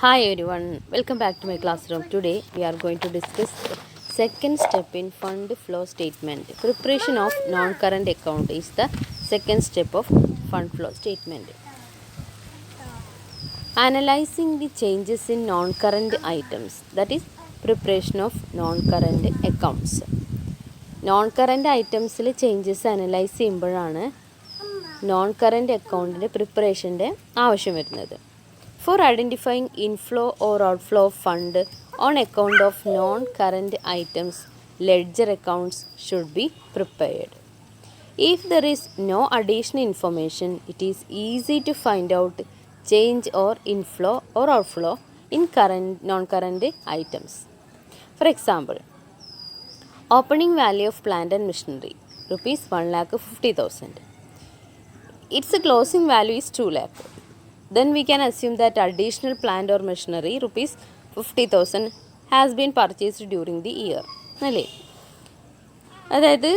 Hi everyone, welcome back to my classroom. Today we are going to discuss second step in fund flow statement. Preparation of non-current account is the second step of fund flow statement. Analyzing the changes in non-current items, that is preparation of non-current accounts. Non-current items changes analyze ചെയ്യുമ്പോഴാണ് non-current account പ്രിപ്പറേഷൻ്റെ ആവശ്യം വരുന്നത്. For identifying inflow or outflow of fund on account of non-current items, ledger accounts should be prepared. If there is no additional information, it is easy to find out change or inflow or outflow in non-current items. For example, opening value of plant and machinery, rupees 1,50,000. Its closing value is 2 lakh. Then we can assume that additional plant or machinery rupees 50,000 has been purchased during the year. അല്ലേ? അതായത്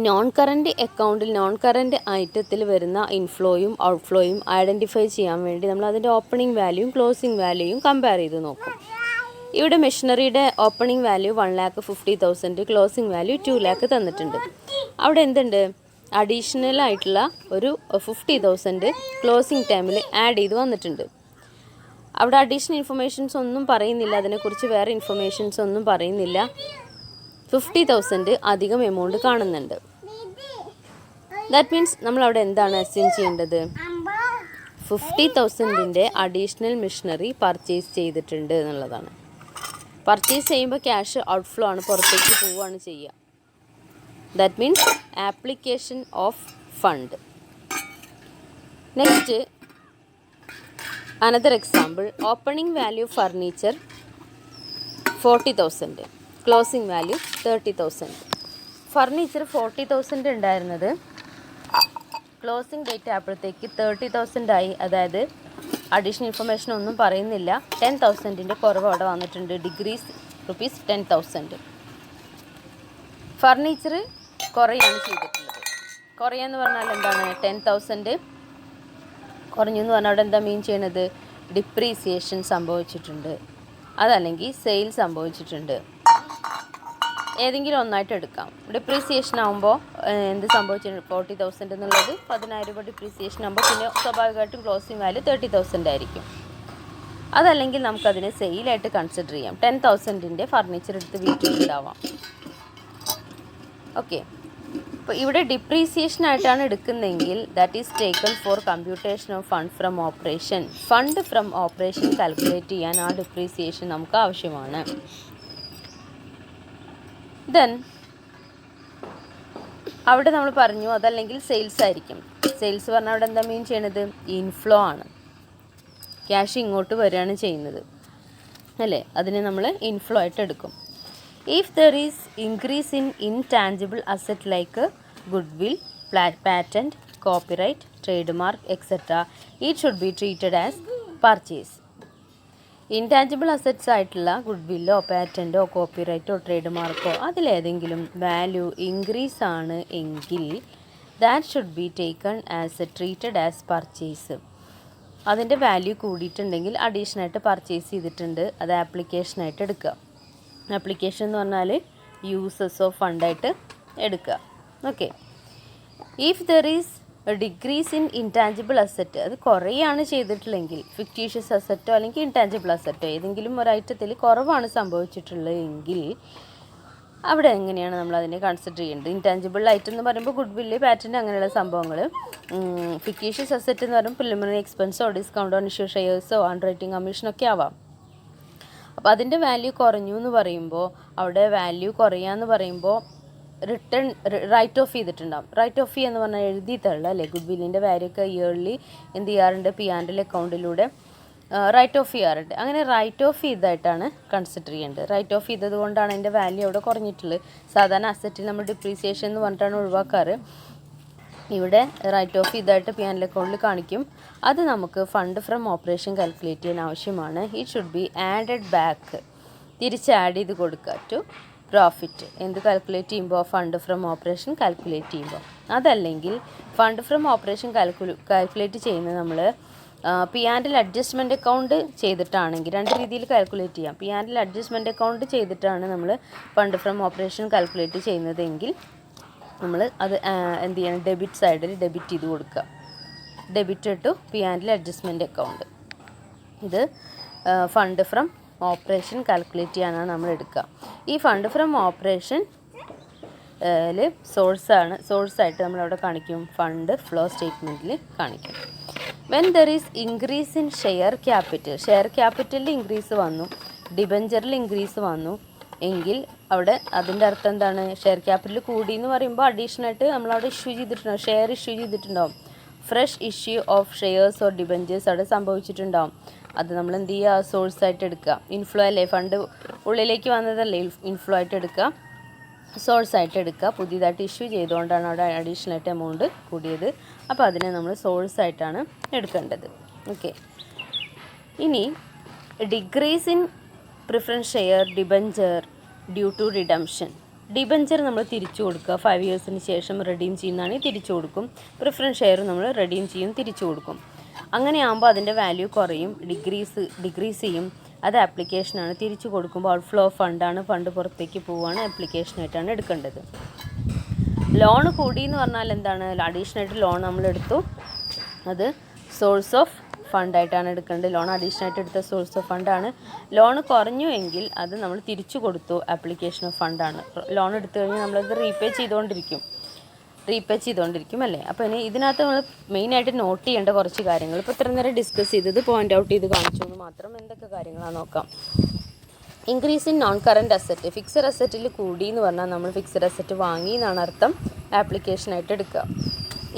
non current ഐറ്റത്തിൽ വരുന്ന ഇൻഫ്ലോയും ഔട്ട്ഫ്ലോയും identify ചെയ്യാൻ വേണ്ടി നമ്മൾ അതിൻ്റെ opening വാല്യൂയും closing വാല്യൂയും compare ചെയ്ത് നോക്കും. ഇവിടെ മെഷീനറിയുടെ opening value 1,50,000, closing value 2 lakh തന്നിട്ടുണ്ട്. അവിടെ എന്തുണ്ട്? അഡീഷണൽ ആയിട്ടുള്ള ഒരു 50,000 ക്ലോസിംഗ് ടൈമിൽ ആഡ് ചെയ്ത് വന്നിട്ടുണ്ട്. അവിടെ അഡീഷണൽ ഇൻഫർമേഷൻസ് ഒന്നും പറയുന്നില്ല, അതിനെക്കുറിച്ച് വേറെ ഇൻഫർമേഷൻസ് ഒന്നും പറയുന്നില്ല. 50,000 അധികം എമൗണ്ട് കാണുന്നുണ്ട്. ദാറ്റ് മീൻസ് നമ്മളവിടെ എന്താണ് അസ്യൂം ചെയ്യേണ്ടത്? 50,000ൻ്റെ അഡീഷണൽ മെഷീനറി പർച്ചേസ് ചെയ്തിട്ടുണ്ട് എന്നുള്ളതാണ്. പർച്ചേസ് ചെയ്യുമ്പോൾ ക്യാഷ് ഔട്ട്ഫ്ലോ ആണ്, പുറത്തേക്ക് പോവുകയാണ് ചെയ്യുക. That means application of fund. Next, another example, opening value furniture 40,000, closing value 30,000. Furniture 40,000 ഉണ്ടായിരുന്നത് ക്ലോസിംഗ് ഡേറ്റ് ആയപ്പോഴത്തേക്ക് 30,000 ആയി. അതായത് അഡീഷണൽ ഇൻഫർമേഷൻ ഒന്നും പറയുന്നില്ല. 10,000ൻ്റെ കുറവ് അവിടെ വന്നിട്ടുണ്ട്. Degrees rupees 10,000. ഫർണിച്ചർ കുറയാണ് ചെയ്തിട്ടുള്ളത്. കുറയെന്ന് പറഞ്ഞാൽ എന്താണ്? 10,000 കുറഞ്ഞു എന്ന് പറഞ്ഞാൽ അവിടെ എന്താ മീൻ ചെയ്യണത്? ഡിപ്രീസിയേഷൻ സംഭവിച്ചിട്ടുണ്ട്, അതല്ലെങ്കിൽ സെയിൽ സംഭവിച്ചിട്ടുണ്ട്. ഏതെങ്കിലും ഒന്നായിട്ട് എടുക്കാം. ഡിപ്രീസിയേഷൻ ആകുമ്പോൾ എന്ത് സംഭവിച്ചിട്ടുണ്ട്? 40,000 എന്നുള്ളത് 10,000 രൂപ ഡിപ്രീസിയേഷൻ ആകുമ്പോൾ പിന്നെ സ്വാഭാവികമായിട്ടും ക്ലോസിംഗ് വാല്യൂ 30,000 ആയിരിക്കും. അതല്ലെങ്കിൽ നമുക്കതിനെ സെയിലായിട്ട് കൺസിഡർ ചെയ്യാം. 10,000ൻ്റെ ഫർണിച്ചർ എടുത്ത് വീട്ടിലുണ്ടാവാം. ഓക്കെ, അപ്പോൾ ഇവിടെ ഡിപ്രീസിയേഷൻ ആയിട്ടാണ് എടുക്കുന്നതെങ്കിൽ that is taken four computation of fund from operation. Fund from operation calculate ചെയ്യാൻ ആ ഡിപ്രീസിയേഷൻ നമുക്ക് ആവശ്യമാണ്. ദെൻ അവിടെ നമ്മൾ പറഞ്ഞു അതല്ലെങ്കിൽ സെയിൽസ് ആയിരിക്കും. സെയിൽസ് പറഞ്ഞാൽ അവിടെ എന്താ മീൻ ചെയ്യണത്? ഇൻഫ്ലോ ആണ്. ക്യാഷ് ഇങ്ങോട്ട് വരികയാണ് ചെയ്യുന്നത്, അല്ലേ? അതിനെ നമ്മൾ ഇൻഫ്ലോ ആയിട്ട് എടുക്കും. If there is increase in intangible asset like goodwill, patent, copyright, trademark, etc., it should be treated as purchase. Intangible assets ആയിട്ടുള്ള ഗുഡ്വില്ലോ പാറ്റൻറ്റോ കോപ്പിറൈറ്റോ ട്രേഡ്മാർക്കോ അതിലേതെങ്കിലും വാല്യൂ ഇൻക്രീസ് ആണ് എങ്കിൽ that should be taken as treated as purchase. അതിൻ്റെ value കൂടിയിട്ടുണ്ടെങ്കിൽ അഡീഷണലായിട്ട് purchase ചെയ്തിട്ടുണ്ട്, അത് ആപ്ലിക്കേഷനായിട്ട് എടുക്കുക. Application എന്ന് പറഞ്ഞാൽ uses of ഫണ്ടായിട്ട് എടുക്കുക. Okay, if there is decrease in intangible asset, അത് കുറയാണ് ചെയ്തിട്ടുള്ളെങ്കിൽ, ഫിക്റ്റീഷ്യസ് അസറ്റോ അല്ലെങ്കിൽ ഇൻടാഞ്ചിബിൾ അസറ്റോ ഏതെങ്കിലും ഒരു ഐറ്റത്തിൽ കുറവാണ് സംഭവിച്ചിട്ടുള്ളത് എങ്കിൽ അവിടെ എങ്ങനെയാണ് നമ്മൾ അതിനെ കൺസിഡർ ചെയ്യേണ്ടത്? ഇൻടാഞ്ചിബിൾ ഐറ്റം എന്ന് പറയുമ്പോൾ ഗുഡ് വില്ല്, പാറ്റൻറ്റ് അങ്ങനെയുള്ള സംഭവങ്ങൾ. ഫിക്റ്റീഷ്യസ് അസറ്റ് എന്ന് പറയുമ്പോൾ പ്രിലിമിനറി എക്സ്പെൻസോ ഡിസ്കൗണ്ട് ഓൺ ഇഷ്യൂ ഷെയർസോ അണ്ടർ റൈറ്റിംഗ് കമ്മീഷനൊക്കെ ആവാം. അപ്പോൾ അതിൻ്റെ വാല്യൂ കുറഞ്ഞു എന്ന് പറയുമ്പോൾ അവിടെ വാല്യൂ കുറയാന്ന് പറയുമ്പോൾ റിട്ടേൺ റൈറ്റ് ഓഫ് ചെയ്തിട്ടുണ്ടാകും. റൈറ്റ് ഓഫ് എന്ന് പറഞ്ഞാൽ എഴുതി തള്ളുക, അല്ലേ? ഗുഡ് വില്ലിൻ്റെ വാല്യൂ ഒക്കെ ഇയർലി എന്ത് ചെയ്യാറുണ്ട്? P&L അക്കൗണ്ടിലൂടെ റൈറ്റ് ഓഫ് ചെയ്യാറുണ്ട്. അങ്ങനെ റൈറ്റ് ഓഫ് ചെയ്തായിട്ടാണ് കൺസിഡർ ചെയ്യേണ്ടത്. റൈറ്റ് ഓഫ് ചെയ്തത് കൊണ്ടാണ് അതിൻ്റെ വാല്യൂ അവിടെ കുറഞ്ഞിട്ടുള്ളത്. സാധാരണ അസറ്റിൽ നമ്മൾ ഡിപ്രീസിയേഷൻ എന്ന് പറഞ്ഞിട്ടാണ് ഒഴിവാക്കാറ്. ഇവിടെ റൈറ്റ് ഓഫ് ഇതായിട്ട് P&L അക്കൗണ്ടിൽ കാണിക്കും. അത് നമുക്ക് ഫണ്ട് ഫ്രം ഓപ്പറേഷൻ കാൽക്കുലേറ്റ് ചെയ്യാൻ ആവശ്യമാണ്. It should be added back, തിരിച്ച് ആഡ് ചെയ്ത് കൊടുക്കുക ടു പ്രോഫിറ്റ്. എന്ത് കാൽക്കുലേറ്റ് ചെയ്യുമ്പോൾ? ഫണ്ട് ഫ്രം ഓപ്പറേഷൻ കാൽക്കുലേറ്റ് ചെയ്യുമ്പോൾ. അതല്ലെങ്കിൽ ഫണ്ട് ഫ്രം ഓപ്പറേഷൻ കാൽക്കുലേറ്റ് ചെയ്യുന്നത് നമ്മൾ P and L adjustment account ചെയ്തിട്ടാണെങ്കിൽ രണ്ട് രീതിയിൽ കാൽക്കുലേറ്റ് ചെയ്യാം. P and L adjustment account ചെയ്തിട്ടാണ് നമ്മൾ ഫണ്ട് ഫ്രം ഓപ്പറേഷൻ കാൽക്കുലേറ്റ് ചെയ്യുന്നതെങ്കിൽ നമ്മൾ അത് എന്ത് ചെയ്യണം, ഡെബിറ്റ് സൈഡിൽ ഡെബിറ്റ് ചെയ്ത് കൊടുക്കുക. Debit to P and L adjustment account. ഇത് ഫണ്ട് ഫ്രം ഓപ്പറേഷൻ കാൽക്കുലേറ്റ് ചെയ്യാനാണ് നമ്മൾ എടുക്കുക. ഈ ഫണ്ട് ഫ്രം ഓപ്പറേഷൻ സോഴ്സായിട്ട് നമ്മളവിടെ കാണിക്കും, ഫണ്ട് ഫ്ലോ സ്റ്റേറ്റ്മെൻറ്റിൽ കാണിക്കും. When there is increase in share ക്യാപിറ്റലിൽ ഇൻക്രീസ് വന്നു, ഡിബഞ്ചറിൽ ഇൻക്രീസ് വന്നു എങ്കിൽ അവിടെ അതിൻ്റെ അർത്ഥം എന്താണ്, ഷെയർ ക്യാപിറ്റൽ കൂടി എന്ന് പറയുമ്പോൾ അഡീഷണലായിട്ട് നമ്മളവിടെ ഷെയർ ഇഷ്യൂ ചെയ്തിട്ടുണ്ടാവും. Fresh issue of shares or debentures അവിടെ സംഭവിച്ചിട്ടുണ്ടാവും. അത് നമ്മൾ എന്ത് ചെയ്യുക, സോഴ്സായിട്ട് എടുക്കുക. ഇൻഫ്ലോ അല്ലേ, ഫണ്ട് ഉള്ളിലേക്ക് വന്നതല്ലേ, ഇൻഫ്ലോ ആയിട്ട് എടുക്കുക, സോഴ്സായിട്ട് എടുക്കുക. പുതിയതായിട്ട് ഇഷ്യൂ ചെയ്തുകൊണ്ടാണ് അവിടെ അഡീഷണലായിട്ട് എമൗണ്ട് കൂടിയത്. അപ്പോൾ അതിനെ നമ്മൾ സോഴ്സായിട്ടാണ് എടുക്കേണ്ടത്. ഓക്കെ. ഇനി decrease in preference share debenture due to redemption. Debenture നമ്മൾ തിരിച്ചു കൊടുക്കുക, 5 ഇയേഴ്സിന് ശേഷം റെഡീം ചെയ്യുന്നതാണെങ്കിൽ തിരിച്ചു കൊടുക്കും. പ്രിഫറൻസ് ഷെയർ നമ്മൾ റെഡീം ചെയ്യും, തിരിച്ചു കൊടുക്കും. അങ്ങനെയാകുമ്പോൾ അതിൻ്റെ വാല്യൂ കുറയും, ഡിക്രീസ് ചെയ്യും. അത് ആപ്ലിക്കേഷനാണ്. തിരിച്ചു കൊടുക്കുമ്പോൾ ഔട്ട്ഫ്ലോ ഓഫ് ഫണ്ടാണ്, ഫണ്ട് പുറത്തേക്ക് പോവുകയാണ്, ആപ്ലിക്കേഷനായിട്ടാണ് എടുക്കേണ്ടത്. ലോൺ കൂടി എന്ന് പറഞ്ഞാൽ എന്താണ്, അഡീഷണലായിട്ട് ലോൺ നമ്മളെടുത്തു, അത് സോഴ്സ് ഓഫ് ഫണ്ടായിട്ടാണ് എടുക്കേണ്ടത്. ലോൺ അഡീഷണലായിട്ട് എടുത്ത സോഴ്സ് ഓഫ് ഫണ്ടാണ്. ലോൺ കുറഞ്ഞു എങ്കിൽ അത് നമ്മൾ തിരിച്ചു കൊടുത്തു, ആപ്ലിക്കേഷൻ ഓഫ് ഫണ്ടാണ്. ലോൺ എടുത്തു കഴിഞ്ഞാൽ നമ്മളത് റീപേ ചെയ്തുകൊണ്ടിരിക്കും അല്ലേ. അപ്പോൾ ഇനി ഇതിനകത്ത് നമ്മൾ മെയിനായിട്ട് നോട്ട് ചെയ്യേണ്ട കുറച്ച് കാര്യങ്ങൾ ഇപ്പോൾ ഇത്ര നേരം ഡിസ്കസ് ചെയ്തത് പോയിൻ്റ് ഔട്ട് ചെയ്ത് കാണിച്ചു എന്ന് മാത്രം. എന്തൊക്കെ കാര്യങ്ങളാണ് നോക്കാം. Increase in non current asset. Fixed അസറ്റിൽ കൂടി എന്ന് പറഞ്ഞാൽ നമ്മൾ ഫിക്സഡ് അസറ്റ് വാങ്ങി എന്നാണ് അർത്ഥം, ആപ്ലിക്കേഷനായിട്ട് എടുക്കുക.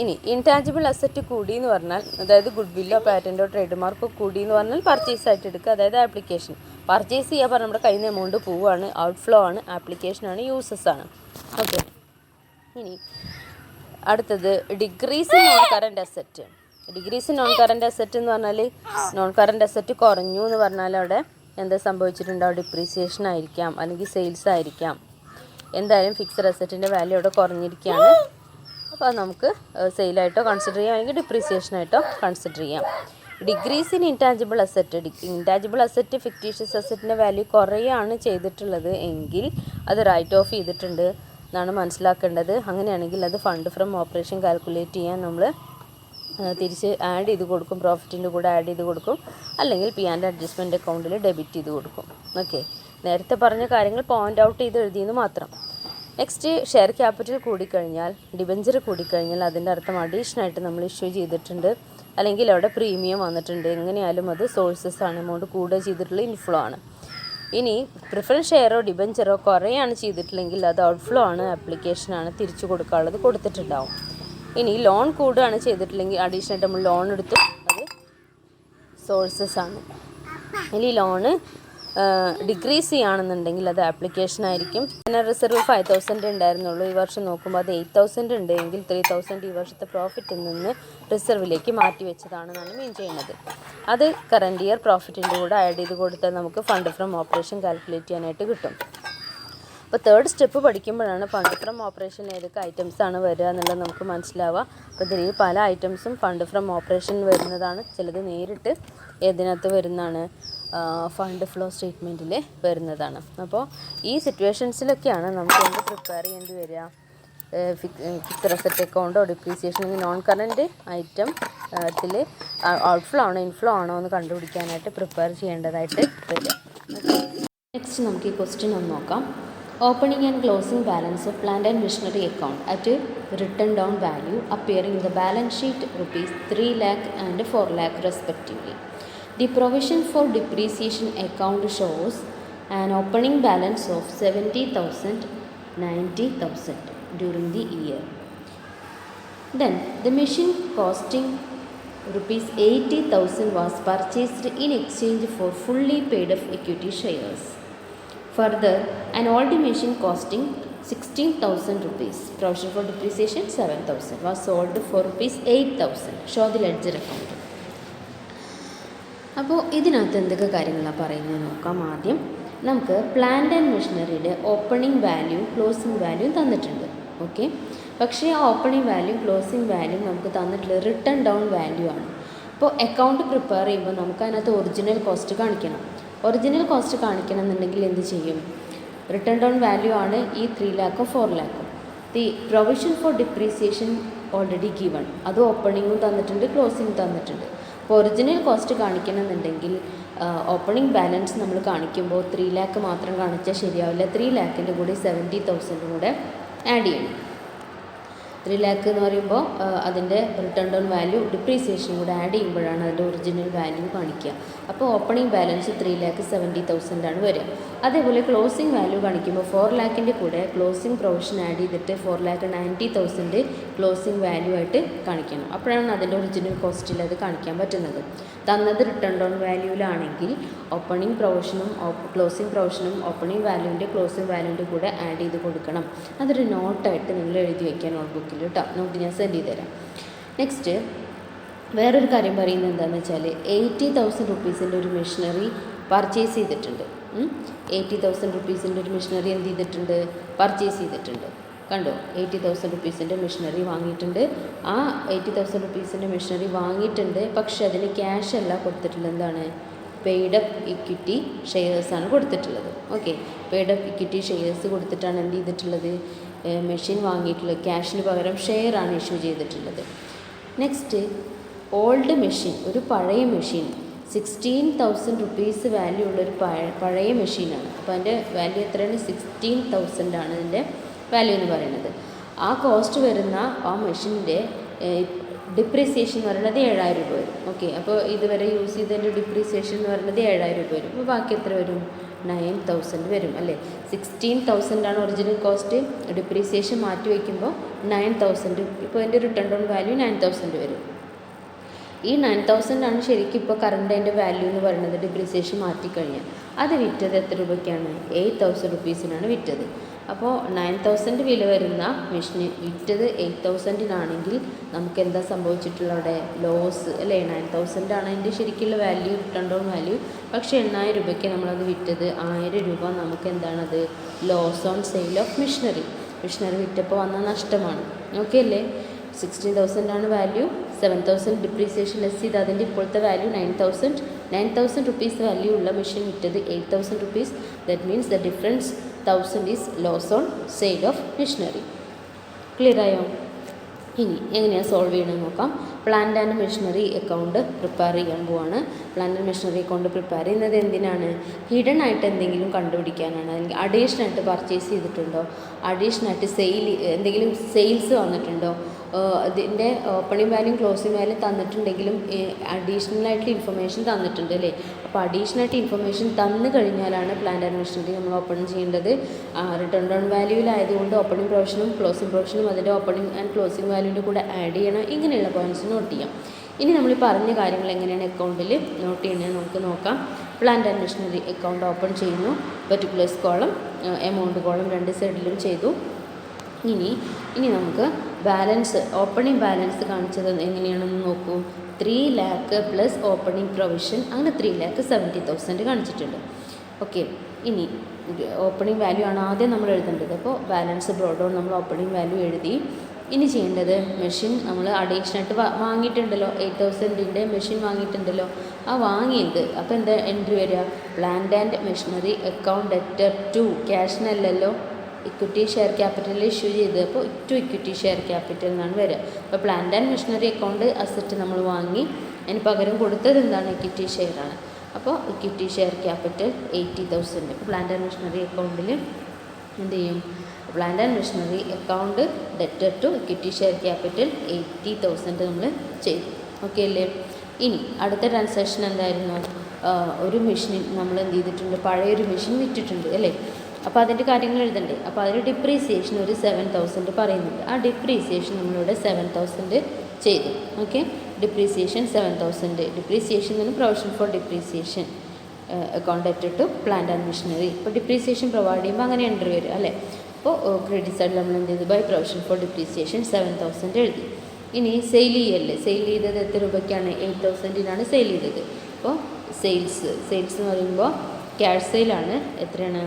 ഇനി ഇൻടാഞ്ചിബിൾ അസറ്റ് കൂടി എന്ന് പറഞ്ഞാൽ, അതായത് ഗുഡ് വില്ലോ പാറ്റൻറ്റോ ട്രേഡ് മാർക്കോ കൂടി എന്ന് പറഞ്ഞാൽ പർച്ചേസ് ആയിട്ട് എടുക്കുക, അതായത് ആപ്ലിക്കേഷൻ. പർച്ചേസ് ചെയ്യുക പറഞ്ഞാൽ നമ്മുടെ കയ്യിൽ നിന്ന് എമൗണ്ട് പോവുകയാണ്, ഔട്ട്ഫ്ലോ ആണ്, ആപ്ലിക്കേഷനാണ്, യൂസസ് ആണ്. ഓക്കെ. ഇനി അടുത്തത് decrease in non current asset. Decrease in non current asset എന്ന് പറഞ്ഞാൽ നോൺ കറൻറ്റ് അസറ്റ് കുറഞ്ഞു എന്ന് പറഞ്ഞാൽ അവിടെ എന്താ സംഭവിച്ചിട്ടുണ്ടാവും, ഡിപ്രീസിയേഷൻ ആയിരിക്കാം, അല്ലെങ്കിൽ സെയിൽസ് ആയിരിക്കാം. എന്തായാലും ഫിക്സഡ് അസറ്റിൻ്റെ വാല്യൂ അവിടെ കുറഞ്ഞിരിക്കുകയാണ്. അപ്പോൾ അത് നമുക്ക് സെയിലായിട്ടോ കൺസിഡർ ചെയ്യാം, അല്ലെങ്കിൽ ഡിപ്രീസിയേഷനായിട്ടോ കൺസിഡർ ചെയ്യാം. Decrease in intangible asset fictitious അസറ്റിൻ്റെ വാല്യൂ കുറയാണ് ചെയ്തിട്ടുള്ളത് എങ്കിൽ അത് റൈറ്റ് ഓഫ് ചെയ്തിട്ടുണ്ട് എന്നാണ് മനസ്സിലാക്കേണ്ടത്. അങ്ങനെയാണെങ്കിൽ അത് ഫണ്ട് ഫ്രം ഓപ്പറേഷൻ കാൽക്കുലേറ്റ് ചെയ്യാൻ നമ്മൾ തിരിച്ച് ആഡ് ചെയ്ത് കൊടുക്കും, പ്രോഫിറ്റിൻ്റെ കൂടെ ആഡ് ചെയ്ത് കൊടുക്കും, അല്ലെങ്കിൽ പി ആൻഡ് അഡ്ജസ്റ്റ്മെൻറ്റ് അക്കൗണ്ടിൽ ഡെബിറ്റ് ചെയ്ത് കൊടുക്കും. ഓക്കെ. നേരത്തെ പറഞ്ഞ കാര്യങ്ങൾ പോയിൻ്റ് ഔട്ട് ചെയ്ത് എഴുതിയെന്ന് മാത്രം. നെക്സ്റ്റ്, ഷെയർ ക്യാപിറ്റൽ കൂടിക്കഴിഞ്ഞാൽ, ഡിബഞ്ചർ കൂടിക്കഴിഞ്ഞാൽ അതിൻ്റെ അർത്ഥം അഡീഷണലായിട്ട് നമ്മൾ ഇഷ്യൂ ചെയ്തിട്ടുണ്ട്, അല്ലെങ്കിൽ അവിടെ പ്രീമിയം വന്നിട്ടുണ്ട്. എങ്ങനെയായാലും അത് സോഴ്സസ് ആണ്, എമൗണ്ട് കൂടുക ചെയ്തിട്ടുള്ള ഇൻഫ്ലോ ആണ്. ഇനി പ്രിഫറൻസ് ഷെയറോ ഡിബഞ്ചറോ കുറയാണ് ചെയ്തിട്ടില്ലെങ്കിൽ അത് ഔട്ട്ഫ്ലോ ആണ്, ആപ്ലിക്കേഷനാണ്, തിരിച്ചു കൊടുക്കാനുള്ളത് കൊടുത്തിട്ടുണ്ടാവും. ഇനി ലോൺ കൂടുകയാണ് ചെയ്തിട്ടില്ലെങ്കിൽ അഡീഷണലായിട്ട് നമ്മൾ ലോൺ എടുത്തു, അത് സോഴ്സസ് ആണ്. ഇനി ലോണ് ഡിക്രീസ് ചെയ്യുകയാണെന്നുണ്ടെങ്കിൽ അത് ആപ്ലിക്കേഷൻ ആയിരിക്കും. പിന്നെ റിസർവ് 5,000 ഉണ്ടായിരുന്നുള്ളൂ, ഈ വർഷം നോക്കുമ്പോൾ അത് 8,000 ഉണ്ട് എങ്കിൽ 3,000 ഈ വർഷത്തെ പ്രോഫിറ്റിൽ നിന്ന് റിസർവിലേക്ക് മാറ്റി വെച്ചതാണെന്നാണ് മീൻ ചെയ്യുന്നത്. അത് കറണ്ട് ഇയർ പ്രോഫിറ്റിൻ്റെ കൂടെ ആഡ് ചെയ്ത് കൊടുത്താൽ നമുക്ക് ഫണ്ട് ഫ്രം ഓപ്പറേഷൻ കാൽക്കുലേറ്റ് ചെയ്യാനായിട്ട് കിട്ടും. അപ്പോൾ തേർഡ് സ്റ്റെപ്പ് പഠിക്കുമ്പോഴാണ് ഫണ്ട് ഫ്രം ഓപ്പറേഷൻ ഏതൊക്കെ ഐറ്റംസാണ് വരിക എന്നുള്ളത് നമുക്ക് മനസ്സിലാവുക. അപ്പോൾ ഇതിൽ പല ഐറ്റംസും ഫണ്ട് ഫ്രം ഓപ്പറേഷൻ വരുന്നതാണ്, ചിലത് നേരിട്ട് ഏതിനകത്ത് വരുന്നതാണ്, ഫണ്ട് ഫ്ലോ സ്റ്റേറ്റ്മെൻറ്റിൽ വരുന്നതാണ്. അപ്പോൾ ഈ സിറ്റുവേഷൻസിലൊക്കെയാണ് നമുക്ക് എന്ത് പ്രിപ്പയർ ചെയ്യേണ്ടി വരിക, ഫിക്സഡ് അസറ്റ് അക്കൗണ്ടോ ഡിപ്രീസിയേഷൻ നോൺ കറൻറ്റ് ഐറ്റം ത്തിൽ ഔട്ട്ഫ്ലോ ആണോ ഇൻഫ്ലോ ആണോ എന്ന് കണ്ടുപിടിക്കാനായിട്ട് പ്രിപ്പയർ ചെയ്യേണ്ടതായിട്ട് വരും. നെക്സ്റ്റ് നമുക്ക് ഈ ക്വസ്റ്റ്യൻ ഒന്ന് നോക്കാം. Opening and closing balance of plant and machinery account at written down value appearing in the balance sheet ₹3 lakh and 4 lakh respectively. The provision for depreciation account shows an opening balance of 70,000, 90,000 during the year. Then the machine costing ₹80,000 was purchased in exchange for fully paid up equity shares. Further, an old machine costing ₹16,000, provision for depreciation 7,000, was sold for ₹8,000. Show the ledger account. അപ്പോൾ ഇതിനകത്ത് എന്തൊക്കെ കാര്യങ്ങളാണ് പറയുന്നത് നോക്കാം. ആദ്യം നമുക്ക് plant and മെഷീനറിയുടെ opening value closing value തന്നിട്ടുണ്ട്. ഓക്കെ. പക്ഷേ ആ ഓപ്പണിംഗ് വാല്യൂ ക്ലോസിംഗ് വാല്യൂ നമുക്ക് തന്നിട്ടുള്ളത് റിട്ടൺ ഡൗൺ വാല്യൂ ആണ്. അപ്പോൾ അക്കൗണ്ട് പ്രിപ്പയർ ചെയ്യുമ്പോൾ നമുക്ക് അതിനകത്ത് ഒറിജിനൽ കോസ്റ്റ് കാണിക്കണം. ഒറിജിനൽ കോസ്റ്റ് കാണിക്കണം എന്നുണ്ടെങ്കിൽ എന്ത് ചെയ്യും? റിട്ടേൺ ഡൗൺ വാല്യൂ ആണ് ഈ 3 lakhs 4 lakhs. The provision for depreciation already given, അത് ഓപ്പണിങ്ങും തന്നിട്ടുണ്ട്, ക്ലോസിങ്ങും തന്നിട്ടുണ്ട്. അപ്പോൾ ഒറിജിനൽ കോസ്റ്റ് കാണിക്കണം എന്നുണ്ടെങ്കിൽ ഓപ്പണിംഗ് ബാലൻസ് നമ്മൾ കാണിക്കുമ്പോൾ 3 lakhs മാത്രം കാണിച്ചാൽ ശരിയാവില്ല. 3 lakhs കൂടി 70,000 കൂടെ ആഡ് ചെയ്യണം. 3 lakhs എന്ന് പറയുമ്പോൾ അതിൻ്റെ റിട്ടേൺ ഡൗൺ വാല്യൂ ഡിപ്രീസിയേഷൻ കൂടെ ആഡ് ചെയ്യുമ്പോഴാണ് അതിൻ്റെ ഒറിജിനൽ വാല്യൂ കാണിക്കുക. അപ്പോൾ ഓപ്പണിംഗ് ബാലൻസ് 3,70,000 ആണ് വരിക. അതേപോലെ ക്ലോസിംഗ് വാല്യൂ കാണിക്കുമ്പോൾ 4 lakhs കൂടെ ക്ലോസിംഗ് പ്രൊവിഷൻ ആഡ് ചെയ്തിട്ട് 4,90,000 ക്ലോസിംഗ് വാല്യൂ ആയിട്ട് കാണിക്കണം. അപ്പോഴാണ് അതിൻ്റെ ഒറിജിനൽ കോസ്റ്റിൽ അത് കാണിക്കാൻ പറ്റുന്നത്. തന്നത് റിട്ടേൺ ഡൗൺ വാല്യൂവിലാണെങ്കിൽ ഓപ്പണിംഗ് പ്രൊവിഷനും ക്ലോസിംഗ് പ്രൊവിഷനും ഓപ്പണിംഗ് വാല്യൂവിൻ്റെ ക്ലോസിംഗ് വാല്യൂവിൻ്റെ കൂടെ ആഡ് ചെയ്ത് കൊടുക്കണം. അതൊരു നോട്ടായിട്ട് നിങ്ങൾ എഴുതി വയ്ക്കുക നോട്ട്ബുക്കിൽ കേട്ടോ. നോട്ട് ഞാൻ സെൻഡ് ചെയ്ത് തരാം. നെക്സ്റ്റ് വേറൊരു കാര്യം പറയുന്നത് എന്താണെന്ന് വെച്ചാൽ 80,000 റുപ്പീസിൻ്റെ ഒരു മെഷീനറി പർച്ചേസ് ചെയ്തിട്ടുണ്ട്. 80,000 റുപ്പീസിൻ്റെ ഒരു മെഷീനറി എന്ത് ചെയ്തിട്ടുണ്ട്? പർച്ചേസ് ചെയ്തിട്ടുണ്ട്. കണ്ടോ, 80,000 റുപ്പീസിൻ്റെ മെഷീനറി വാങ്ങിയിട്ടുണ്ട്. ആ 80,000 റുപ്പീസിൻ്റെ മെഷീനറി വാങ്ങിയിട്ടുണ്ട്, പക്ഷെ അതിന് ക്യാഷ് അല്ല കൊടുത്തിട്ടുള്ളത്. എന്താണ്? പെയ്ഡ് അപ്പ് ഇക്വിറ്റി ഷെയർസാണ് കൊടുത്തിട്ടുള്ളത്. Okay, paid up equity shares കൊടുത്തിട്ടാണ് എന്ത് ചെയ്തിട്ടുള്ളത്? മെഷീൻ വാങ്ങിയിട്ടുള്ളത്. ക്യാഷിന് പകരം ഷെയറാണ് ഇഷ്യൂ ചെയ്തിട്ടുള്ളത്. നെക്സ്റ്റ് ഓൾഡ് മെഷീൻ, ഒരു പഴയ മെഷീൻ 16,000 റുപ്പീസ് വാല്യൂ ഉള്ളൊരു പഴയ മെഷീനാണ്. അപ്പോൾ അതിൻ്റെ വാല്യൂ എത്രയാണ്? 16,000 ആണ് ഇതിൻ്റെ വാല്യൂ എന്ന് പറയുന്നത്. ആ കോസ്റ്റ് വരുന്ന ആ മെഷീൻ്റെ ഡിപ്രീസിയേഷൻ എന്ന് പറയുന്നത് 7,000 രൂപ വരും. ഓക്കെ, അപ്പോൾ ഇതുവരെ യൂസ് ചെയ്തതിൻ്റെ ഡിപ്രീസിയേഷൻ എന്ന് പറയുന്നത് 7,000 രൂപ വരും. അപ്പോൾ ബാക്കി എത്ര വരും? 9,000 വരും അല്ലേ. 16,000 ആണ് ഒറിജിനൽ കോസ്റ്റ്. ഡിപ്രീസിയേഷൻ മാറ്റി വയ്ക്കുമ്പോൾ 9,000. ഇപ്പോൾ അതിൻ്റെ റിട്ടേൺ ഡൗൺ വാല്യൂ 9,000 വരും. ഈ 9,000 ആണ് ശരിക്കും ഇപ്പോൾ കറണ്ട് അതിൻ്റെ വാല്യൂ എന്ന് പറയുന്നത്. ഡിപ്രീസിയേഷൻ മാറ്റിക്കഴിഞ്ഞാൽ അത് വിറ്റത് എത്ര രൂപയ്ക്കാണ്? 8,000 റുപ്പീസിനാണ് വിറ്റത്. അപ്പോൾ 9,000 വില വരുന്ന മെഷീന് വിറ്റത് 8,000-നാണെങ്കിൽ നമുക്ക് എന്താ സംഭവിച്ചിട്ടുള്ളത്? അവിടെ ലോസ് അല്ലേ. 9,000 ആണ് അതിൻ്റെ ശരിക്കുള്ള വാല്യൂ, റിട്ടേൺ ഡൗൺ വാല്യൂ. പക്ഷേ 8,000 രൂപയ്ക്ക് നമ്മളത് വിറ്റത്. 1,000 രൂപ നമുക്ക് എന്താണത്? Loss on sale of machinery. Machinery വിറ്റപ്പോൾ വന്ന നഷ്ടമാണ്. ഓക്കെ അല്ലേ. 16,000 ആണ് വാല്യൂ, 7,000 ഡിപ്രീസിയേഷൻ ലെസ് ചെയ്ത് അതിൻ്റെ ഇപ്പോഴത്തെ വാല്യൂ 9,000 റുപ്പീസ് വാല്യൂ ഉള്ള മെഷീൻ വിറ്റത് 8,000 rupees. That means the difference 1,000 is loss on sale of machinery. Clear ആയോ? ഇനി എങ്ങനെയാണ് സോൾവ് ചെയ്യണമെന്ന് നോക്കാം. Plant and machinery account prepare ചെയ്യാൻ പോവാണ്. Plant and machinery account prepare ചെയ്യുന്നത് എന്തിനാണ്? ഹിഡൻ ആയിട്ട് എന്തെങ്കിലും കണ്ടുപിടിക്കാനാണ്. അല്ലെങ്കിൽ അഡീഷണലായിട്ട് പർച്ചേസ് ചെയ്തിട്ടുണ്ടോ, അഡീഷണലായിട്ട് എന്തെങ്കിലും സെയിൽസ് വന്നിട്ടുണ്ടോ, അതിൻ്റെ ഓപ്പണിംഗ് വാല്യൂ ക്ലോസിംഗ് വാല്യൂ തന്നിട്ടുണ്ടെങ്കിലും അഡീഷണലായിട്ട് ഇൻഫർമേഷൻ തന്നിട്ടുണ്ട് അല്ലേ. അപ്പോൾ അഡീഷണലായിട്ട് ഇൻഫർമേഷൻ തന്നു കഴിഞ്ഞാലാണ് പ്ലാന്റ് ആൻഡ് മെഷീനറി നമ്മൾ ഓപ്പൺ ചെയ്യേണ്ടത്. റിട്ടേൺ ഡൗൺ വാല്യൂവിലായതുകൊണ്ട് ഓപ്പണിംഗ് പ്രൊവിഷനും ക്ലോസിംഗ് പ്രൊവിഷനും അതിൻ്റെ ഓപ്പണിംഗ് ആൻഡ് ക്ലോസിംഗ് വാല്യൂവിൻ്റെ കൂടെ ആഡ് ചെയ്യണം. ഇങ്ങനെയുള്ള പോയിൻറ്റ്സ് നോട്ട് ചെയ്യാം. ഇനി നമ്മൾ പറഞ്ഞ കാര്യങ്ങൾ എങ്ങനെയാണ് അക്കൗണ്ടിൽ നോട്ട് ചെയ്യുന്നത് നമുക്ക് നോക്കാം. Plant and machinery account open ചെയ്യുന്നു. പെർട്ടിക്കുലേഴ്സ് കോളം, എമൗണ്ട് കോളം രണ്ട് സൈഡിലും ചെയ്തു. ഇനി നമുക്ക് ബാലൻസ്, ഓപ്പണിംഗ് ബാലൻസ് കാണിച്ചത് എങ്ങനെയാണെന്ന് നോക്കൂ. 3 lakh പ്ലസ് ഓപ്പണിംഗ് പ്രൊവിഷൻ, അങ്ങനെ 3,70,000 കാണിച്ചിട്ടുണ്ട്. ഓക്കെ, ഇനി ഓപ്പണിംഗ് വാല്യൂ ആണ് ആദ്യം നമ്മൾ എഴുതേണ്ടത്. അപ്പോൾ ബാലൻസ് ബ്രോഡ് ഡൗൺ നമ്മൾ ഓപ്പണിംഗ് വാല്യൂ എഴുതി. ഇനി ചെയ്യേണ്ടത് മെഷീൻ നമ്മൾ അഡീഷണലായിട്ട് വാങ്ങിയിട്ടുണ്ടല്ലോ, 8,000-ൻ്റെ മെഷീൻ വാങ്ങിയിട്ടുണ്ടല്ലോ, ആ വാങ്ങിയത്. അപ്പോൾ എന്താ എൻട്രി വരിക? Plant and machinery account debtor to, ക്യാഷിനല്ലല്ലോ, ഇക്വിറ്റി ഷെയർ ക്യാപിറ്റൽ ഇഷ്യൂ ചെയ്ത്, അപ്പോൾ ടു ഇക്വിറ്റി ഷെയർ ക്യാപിറ്റൽ എന്നാണ് വരിക. അപ്പോൾ plant and machinery account asset നമ്മൾ വാങ്ങി, അതിന് പകരം കൊടുത്തത് എന്താണ്? ഇക്വിറ്റി ഷെയർ ആണ്. അപ്പോൾ ഇക്വിറ്റി ഷെയർ ക്യാപിറ്റൽ 80,000. അപ്പോൾ പ്ലാന്റ് ആൻഡ് മെഷീനറി അക്കൗണ്ടിൽ എന്ത് ചെയ്യും? Plant and machinery account debtor to equity share capital 80,000 നമ്മൾ ചെയ്തു. ഓക്കെ അല്ലേ. ഇനി അടുത്ത ട്രാൻസാക്ഷൻ എന്തായിരുന്നു? ഒരു മെഷീൻ നമ്മൾ എന്ത് ചെയ്തിട്ടുണ്ട്? പഴയൊരു മെഷീൻ വിറ്റിട്ടുണ്ട് അല്ലേ. അപ്പോൾ അതിൻ്റെ കാര്യങ്ങൾ എഴുതണ്ടേ. അപ്പോൾ അതിന് ഡിപ്രീസിയേഷൻ ഒരു 7,000 പറയുന്നുണ്ട്. ആ ഡിപ്രീസിയേഷൻ നമ്മളിവിടെ 7,000 ചെയ്തു. Okay, depreciation 7,000. ഡിപ്രീസിയേഷൻ എന്ന് provision for depreciation account debtor to plant and machinery. ഇപ്പോൾ ഡിപ്രീസിയേഷൻ പ്രൊവൈഡ് ചെയ്യുമ്പോൾ അങ്ങനെ എൻട്രി വരും അല്ലേ. അപ്പോൾ ക്രെഡിറ്റ് സൈഡിൽ നമ്മൾ എന്ത് ചെയ്തു? ബൈ പ്രൊവിഷൻ ഫോർ ഡിപ്രീസിയേഷൻ 7,000 എഴുതി. ഇനി സെയിൽ ചെയ്യല്ലേ. സെയിൽ ചെയ്തത് എത്ര രൂപയ്ക്കാണ്? 8,000-നാണ് സെയിൽ ചെയ്തത്. അപ്പോൾ സെയിൽസ് എന്ന് പറയുമ്പോൾ ക്യാഷ് സെയിലാണ്. എത്രയാണ്?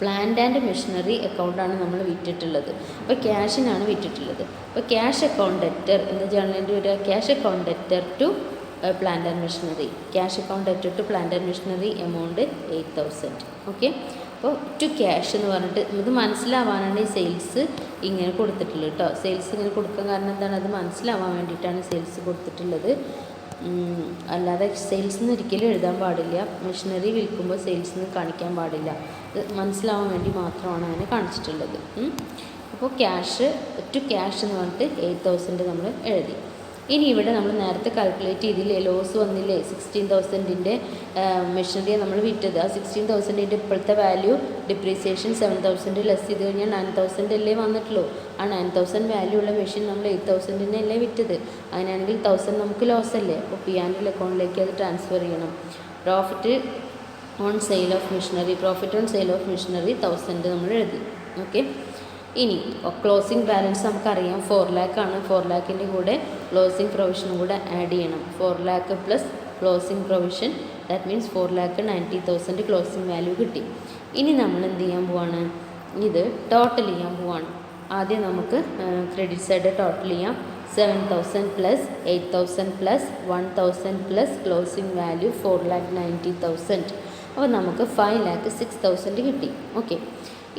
പ്ലാന്റ് ആൻഡ് മെഷീനറി അക്കൗണ്ടാണ് നമ്മൾ വിറ്റിട്ടുള്ളത്. അപ്പോൾ ക്യാഷിനാണ് വിറ്റിട്ടുള്ളത്. അപ്പോൾ ക്യാഷ് അക്കൗണ്ട് ഡെറ്റർ എന്ന ജേർണലിൻ്റെ ഒരു cash account debtor to plant and machinery. Cash account debtor to plant and machinery amount 8,000. Okay, അപ്പോൾ ടു ക്യാഷ് എന്ന് പറഞ്ഞിട്ട് ഇത് മനസ്സിലാവാനാണ് ഈ സെയിൽസ് ഇങ്ങനെ കൊടുത്തിട്ടുള്ളത് കേട്ടോ. സെയിൽസ് ഇങ്ങനെ കൊടുക്കാൻ കാരണം എന്താണ്, അത് മനസ്സിലാവാൻ വേണ്ടിയിട്ടാണ് സെയിൽസ് കൊടുത്തിട്ടുള്ളത്. അല്ലാതെ സെയിൽസ് എന്ന് ഒരിക്കലും എഴുതാൻ പാടില്ല. മെഷീനറി വിൽക്കുമ്പോൾ സെയിൽസ് എന്ന് കാണിക്കാൻ പാടില്ല. ഇത് മനസ്സിലാവാൻ വേണ്ടി മാത്രമാണ് അങ്ങനെ കാണിച്ചിട്ടുള്ളത്. അപ്പോൾ ക്യാഷ് ടു ക്യാഷ് എന്ന് പറഞ്ഞിട്ട് 8,000 നമ്മൾ എഴുതി. ഇനി ഇവിടെ നമ്മൾ നേരത്തെ കാൽക്കുലേറ്റ് ചെയ്തില്ലേ, ലോസ് വന്നില്ലേ 16,000ൻ്റെ മെഷീനറിയെ നമ്മൾ വിറ്റത്. ആ 16,000ൻ്റെ ഇപ്പോഴത്തെ വാല്യൂ ഡിപ്രീസിയേഷൻ 7,000 ലെസ് ചെയ്ത് കഴിഞ്ഞാൽ 9,000 അല്ലേ വന്നിട്ടുള്ളൂ. ആ 9,000 വാല്യൂ ഉള്ള മെഷീൻ നമ്മൾ 8,000 അല്ലേ വിറ്റത്. അങ്ങനെയാണെങ്കിൽ 1,000 നമുക്ക് ലോസ് അല്ലേ. അപ്പോൾ P&L അക്കൗണ്ടിലേക്ക് അത് ട്രാൻസ്ഫർ ചെയ്യണം. Profit on sale of machinery 1,000 നമ്മൾ എഴുതി. ഓക്കെ, ഇനി ക്ലോസിംഗ് ബാലൻസ് നമുക്കറിയാം 4 lakh ആണ്. 4 lakhൻ്റെ കൂടെ ക്ലോസിംഗ് പ്രൊവിഷനും കൂടെ ആഡ് ചെയ്യണം. 4 lakh plus closing provision, that means 4,90,000 closing value കിട്ടി. ഇനി നമ്മൾ എന്ത് ചെയ്യാൻ പോവാണ്, ഇത് ടോട്ടൽ ചെയ്യാൻ പോവാണ്. ആദ്യം നമുക്ക് ക്രെഡിറ്റ് സൈഡ് ടോട്ടൽ ചെയ്യാം. 7,000 plus 8,000 plus 1,000 plus closing value 4,90,000. അപ്പോൾ നമുക്ക് 5,06,000 കിട്ടി. ഓക്കെ,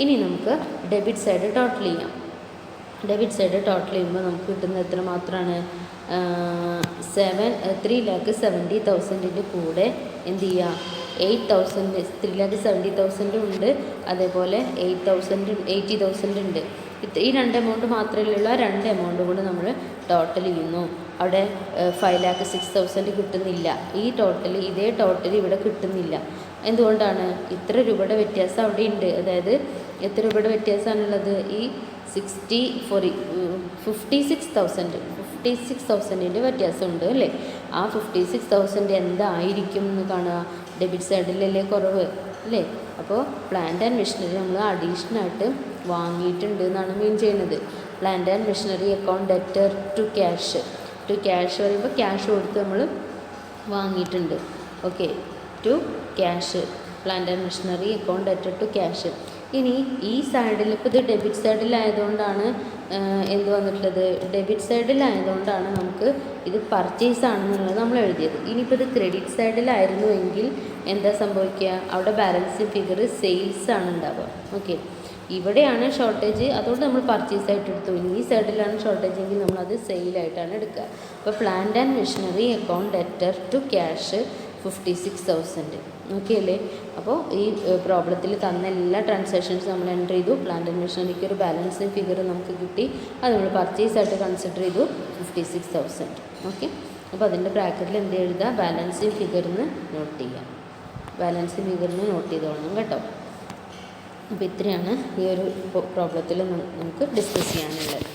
ഇനി നമുക്ക് ഡെബിറ്റ് സൈഡ് ടോട്ടൽ ചെയ്യാം. ഡെബിറ്റ് സൈഡ് ടോട്ടൽ ചെയ്യുമ്പോൾ നമുക്ക് കിട്ടുന്നത് എത്ര മാത്രമാണ്, 3,70,000ൻ്റെ കൂടെ എന്ത് ചെയ്യുക, 8,000 3,70,000 ഉണ്ട്, അതേപോലെ 80,000 ഉണ്ട്. ഈ 2 എമൗണ്ട് മാത്രമേ ഉള്ളൂ. ആ 2 എമൗണ്ട് കൂടെ നമ്മൾ ടോട്ടൽ ചെയ്യുന്നു. അവിടെ 5,06,000 കിട്ടുന്നില്ല. ഇതേ ടോട്ടൽ ഇവിടെ കിട്ടുന്നില്ല. എന്തുകൊണ്ടാണ്, ഇത്ര രൂപയുടെ വ്യത്യാസം അവിടെ ഉണ്ട്. അതായത് എത്ര രൂപയുടെ വ്യത്യാസമാണുള്ളത്, ഈ 56,000ൻ്റെ വ്യത്യാസമുണ്ട് അല്ലേ. ആ 56,000 എന്തായിരിക്കും എന്ന് കാണുക, ഡെബിറ്റ് സൈഡിലല്ലേ കുറവ് അല്ലേ. അപ്പോൾ പ്ലാന്റ് ആൻഡ് മെഷീനറി നമ്മൾ അഡീഷണലായിട്ട് വാങ്ങിയിട്ടുണ്ട് എന്നാണ് മീൻ ചെയ്യുന്നത്. Plant and machinery account debtor to cash പറയുമ്പോൾ ക്യാഷ് കൊടുത്ത് നമ്മൾ വാങ്ങിയിട്ടുണ്ട്. Okay, to cash, plant and machinery account debtor to cash. ഇനി ഈ സൈഡിൽ ഇപ്പോൾ ഇത് ഡെബിറ്റ് സൈഡിലായതുകൊണ്ടാണ് എന്ത് വന്നിട്ടുള്ളത്, ഡെബിറ്റ് സൈഡിലായതുകൊണ്ടാണ് നമുക്ക് ഇത് പർച്ചേസ് ആണെന്നുള്ളത് നമ്മൾ എഴുതിയത്. ഇനിയിപ്പോൾ ഇത് ക്രെഡിറ്റ് സൈഡിലായിരുന്നുവെങ്കിൽ എന്താ സംഭവിക്കുക, അവിടെ ബാലൻസ് ഫിഗർ സെയിൽസ് ആണ് ഉണ്ടാവുക. ഓക്കെ, ഇവിടെയാണ് ഷോർട്ടേജ്, അതുകൊണ്ട് നമ്മൾ പർച്ചേസ് ആയിട്ട് എടുത്തു. ഇനി ഈ സൈഡിലാണ് ഷോർട്ടേജ് എങ്കിൽ നമ്മളത് സെയിലായിട്ടാണ് എടുക്കുക. അപ്പോൾ plant and machinery account debtor to cash 56,000. Okay അല്ലേ. അപ്പോൾ ഈ പ്രോബ്ലത്തിൽ തന്ന എല്ലാ ട്രാൻസാക്ഷൻസ് നമ്മൾ എൻ്റർ ചെയ്തു. പ്ലാന്റ് ആൻഡ് മെഷീനറിക്ക് ഒരു ബാലൻസ് ഫിഗർ നമുക്ക് കിട്ടി. അത് നമ്മൾ പർച്ചേസ് ആയിട്ട് കൺസിഡർ ചെയ്തു 56,000. ഓക്കെ, അപ്പോൾ അതിൻ്റെ ബ്രാക്കറ്റിൽ എന്ത് എഴുതുക, ബാലൻസിങ് ഫിഗറിന് നോട്ട് ചെയ്യാം. ബാലൻസിങ് ഫിഗറിന് നോട്ട് ചെയ്തോളണം കേട്ടോ. അപ്പോൾ ഇത്രയാണ് ഈ ഒരു പ്രോബ്ലത്തിൽ നമുക്ക് ഡിസ്കസ് ചെയ്യാനുള്ളത്.